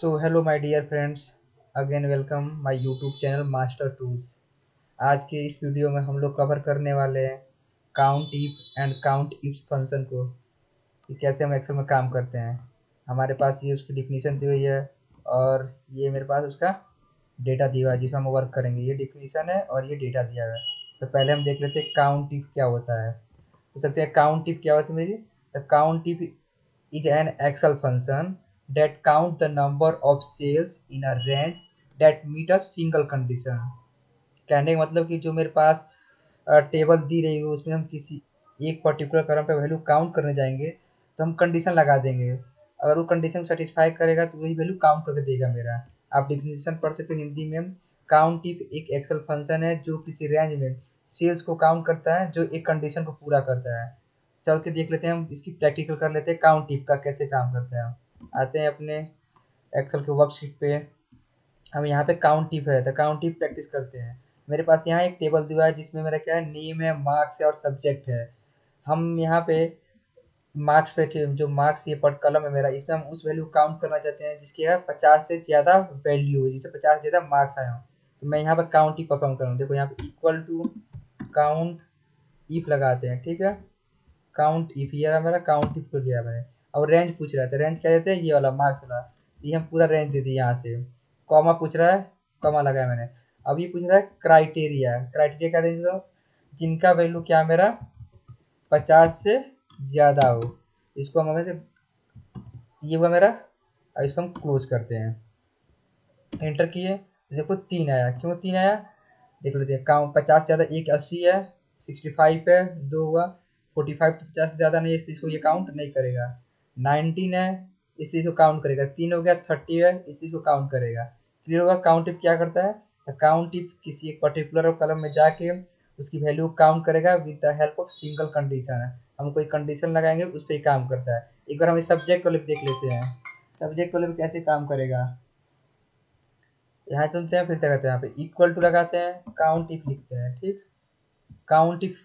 So hello my dear friends, again welcome my YouTube channel master tools. आज के इस video में हम लोग कवर करने वाले हैं count if and count ifs function को, कि कैसे हम एक्सेल में काम करते हैं। हमारे पास ये उसकी डिफिनीशन दी हुई है और ये मेरे पास उसका डेटा दिया हुआ है जिसमें हम वर्क करेंगे। ये डिफिनीशन है और ये डेटा दिया हुआ है। तो पहले हम देख लेते हैं काउंट इफ क्या होता है। पूछ सकते हैं काउंट इफ क्या होता है मेरी। The count if is an Excel function that count the number of cells in a range that meet a single condition। कहने का मतलब कि जो मेरे पास टेबल दी रही है उसमें हम किसी एक पर्टिकुलर कॉलम पे वैल्यू काउंट करने जाएंगे तो हम कंडीशन लगा देंगे। अगर वो कंडीशन सेटिस्फाई करेगा तो वही वैल्यू काउंट करके देगा मेरा। आप डिफिनेशन पढ़ सकते हो हिंदी में। काउंट इफ एक एक्सेल फंक्शन है जो किसी रेंज में सेल्स को काउंट करता है जो एक कंडीशन को पूरा करता है। चल के देख लेते हैं, हम इसकी प्रैक्टिकल कर लेते हैं काउंट इफ का कैसे काम करता है। हम आते हैं अपने एक्सेल के वर्कशीट पे। हम यहाँ पे काउंट इफ है तो काउंट इफ प्रैक्टिस करते हैं। मेरे पास यहाँ एक टेबल दिया है जिसमें मेरा क्या है, नेम है, मार्क्स है और सब्जेक्ट है। हम यहाँ पे मार्क्स पे जो मार्क्स ये पट कलम है मेरा, इसमें हम उस वैल्यू काउंट करना चाहते हैं जिसके 50 से ज़्यादा वैल्यू हो, जिससे 50 से ज़्यादा मार्क्स आए हों। तो मैं यहाँ पर काउंट इफ परफॉर्म करूँ। देखो यहाँ पे इक्वल टू काउंट इफ लगाते हैं, ठीक है। काउंट इफ ये रहा मेरा, काउंट इफ को दिया मैंने। अब रेंज पूछ रहा है तो रेंज क्या देते हैं, ये वाला मार्क्स वाला। ये हम पूरा रेंज दे दिए यहाँ से। कॉमा पूछ रहा है, कॉमा लगाया मैंने। अब ये पूछ रहा है क्राइटेरिया। क्राइटेरिया क्या देंगे, तो जिनका वैल्यू क्या मेरा 50 से ज़्यादा हो। इसको हम हमें से ये हुआ मेरा। अब इसको हम क्लोज करते हैं, एंटर किए। देखो 3 आया, क्यों 3 आया देख लेते हैं। काउंट 50 से ज़्यादा, एक 80 है, 65 है, 2 हुआ। 45 तो 50 से ज़्यादा नहीं है इसलिए इसको ये काउंट नहीं करेगा। 19 है इसलिए इसको काउंट करेगा। 3 हो गया, 30 है इसलिए इसको काउंट करेगा। क्लियर होगा। काउंट इफ क्या करता है, काउंट इफ किसी एक पर्टिकुलर कॉलम में जाके उसकी वैल्यू काउंट करेगा with the help of single condition है। हम कोई कंडीशन लगाएंगे उस पर ही काम करता है। एक बार हम इस सब्जेक्ट वाले देख लेते हैं। सब्जेक्ट वाले कैसे काम करेगा, यहाँ चलते हैं, फिर क्या करते हैं, यहाँ पे इक्वल टू लगाते हैं, काउंट इफ लिखते हैं, ठीक। Count if.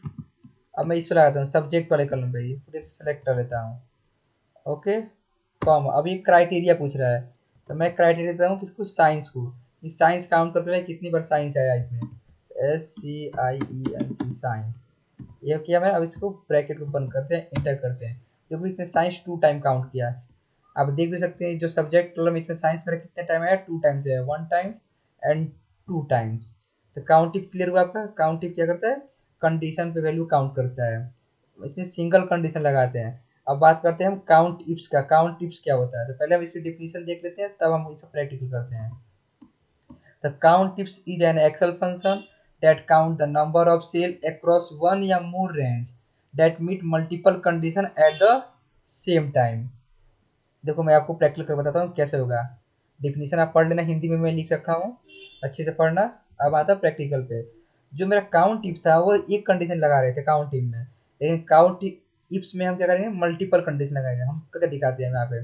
अब मैं इसको लगाता हूँ सब्जेक्ट वाले कॉलम पे, पूरे सेलेक्ट कर लेता हूँ। Okay, com. अब ये क्राइटेरिया पूछ रहा है तो मैं क्राइटेरिया देता हूँ किसको, साइंस को। साइंस काउंट कर रहा है कितनी बार साइंस आया इसमें, SCIENC साइंस। ये किया मैंने। अब इसको ब्रैकेट को बंद करते हैं, इंटर करते हैं। देखो इसने साइंस 2 टाइम काउंट किया। आप देख भी सकते हैं जो सब्जेक्ट कॉलम इसमें साइंस मेरा कितने टाइम आया, 2 टाइम्स है, 1 टाइम्स एंड 2 टाइम्स। तो काउंट इफ क्लियर हुआ आपका। काउंट इफ क्या करता है, कंडीशन पे वैल्यू काउंट करता है। इसमें सिंगल कंडीशन लगाते हैं। अब बात करते हैं हम काउंट इफ्स का। काउंट इफ्स क्या होता है, तो पहले हम इसकी डिफिनीशन देख लेते हैं तब हम इसको प्रैक्टिकल करते हैं। The count tips is an Excel function that count the number of cells across one या more range that meet multiple condition at the same time। देखो मैं आपको प्रैक्टिकल कर बताता हूँ कैसे होगा। डिफिनीशन आप पढ़ लेना, हिंदी में मैं लिख रखा हूँ, अच्छे से पढ़ना। अब आता प्रैक्टिकल पे। जो मेरा काउंट इफ था वो एक कंडीशन लगा रहे थे काउंट इफ में, लेकिन काउंट इफ्स में हम क्या करेंगे, मल्टीपल कंडीशन लगाएंगे। हम करके दिखाते हैं यहाँ पे।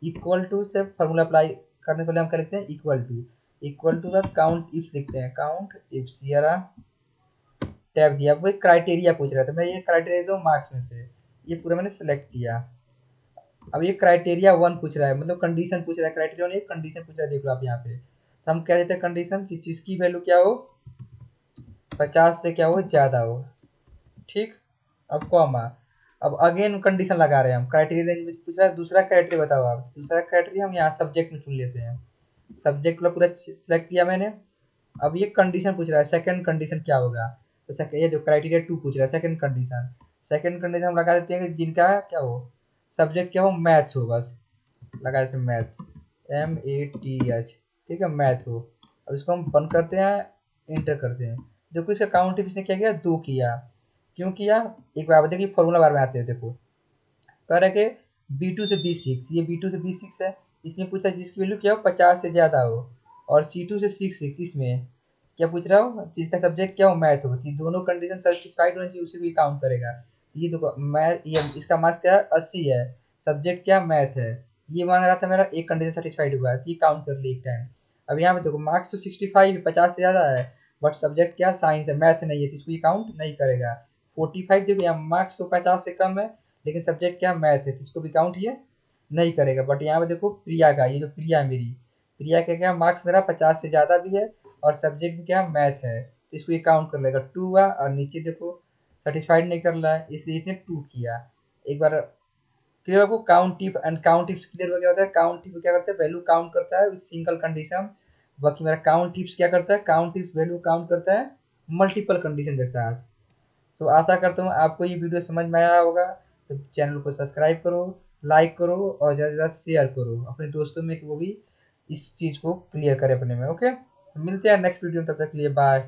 इक्वल टू से फॉर्मूला अप्लाई करने से पहले हम क्या लिखते हैं, इक्वल टू। इक्वल टू का काउंट इफ लिखते हैं, काउंट इफ। ये रहा, टैब दिया। वो एक क्राइटेरिया पूछ रहा था, मैं ये क्राइटेरिया दो मार्क्स में से, ये पूरा मैंने सेलेक्ट किया। अब ये क्राइटेरिया 1 पूछ रहा है, मतलब कंडीशन पूछ रहा है। क्राइटेरिया 1 एक कंडीशन पूछ रहा है, देख लो आप यहाँ पे। तो हम क्या देते हैं कंडीशन कि जिसकी वैल्यू क्या हो, 50 से क्या हो, ज़्यादा हो, ठीक। अब कॉमा। अब अगेन कंडीशन लगा रहे हैं हम। क्राइटेरिया रेंज में पूछ रहा है दूसरा क्राइटेरिया बताओ आप। दूसरा क्राइटेरिया हम यहाँ सब्जेक्ट में चुन लेते हैं। सब्जेक्ट वाला पूरा सिलेक्ट किया मैंने। अब ये कंडीशन पूछ रहा है, सेकंड कंडीशन क्या होगा। तो ये जो क्राइटेरिया 2 पूछ रहा है, सेकंड कंडीशन। सेकंड कंडीशन हम लगा देते हैं कि जिनका क्या हो, सब्जेक्ट क्या हो, मैथ्स हो, बस लगा देते हैं मैथ्स, MATH, ठीक है, मैथ हो। अब इसको हम बंद करते हैं, इंटर करते हैं। देखो इसका काउंट इसने क्या किया, 2 किया। क्यों किया, एक बार देखिए फॉर्मूला बार में आते हैं। देखो कह रहा है कि B2 से B6, ये B2 से B6 है। इसमें पूछा जिसकी वैल्यू क्या हो, 50 से ज़्यादा हो। और C2 से 6 इसमें क्या पूछ रहा हो, जिसका सब्जेक्ट क्या हो, मैथ हो। ये दोनों कंडीशन सर्टिफाइड होनी चाहिए, उसी को काउंट करेगा। ये देखो मैथ, ये इसका मार्क्स क्या है, 80 है, सब्जेक्ट क्या, मैथ है। ये मांग रहा था मेरा, एक कंडीशन सेटिस्फाइड हुआ है, ये काउंट कर ली एक टाइम। अब यहाँ पे देखो मार्क्स तो 65 है, 50 से ज़्यादा है, बट सब्जेक्ट क्या, साइंस है, मैथ नहीं है, तो इसको ये काउंट नहीं करेगा। 45 देखो यहाँ मार्क्स तो 50 से कम है, लेकिन सब्जेक्ट क्या, मैथ है, तो इसको भी काउंट ये नहीं करेगा। बट यहाँ पे देखो प्रिया का, ये जो प्रिया है मेरी, प्रिया के क्या मार्क्स मेरा 50 से ज़्यादा भी है और सब्जेक्ट भी क्या मैथ है, तो इसको ये काउंट कर लेगा 2 हुआ। और नीचे देखो सेटिस्फाइड नहीं कर रहा है, इसलिए इसने 2 किया। एक बार क्लियर आपको count if and count if clear हो गया होता है। काउंट इफ क्या करता है, वैल्यू काउंट करता है विद सिंगल कंडीशन। बाकी मेरा काउंट इफ क्या करता है, काउंट इफ वैल्यू काउंट करता है मल्टीपल कंडीशन के साथ। सो आशा करता हूँ आपको ये वीडियो समझ में आया होगा। तो चैनल को सब्सक्राइब करो, लाइक करो और ज़्यादा से ज़्यादा शेयर करो अपने दोस्तों में कि वो भी इस चीज़ को क्लियर करे अपने में। ओके, मिलते हैं नेक्स्ट वीडियो में, तब तक के लिए बाय।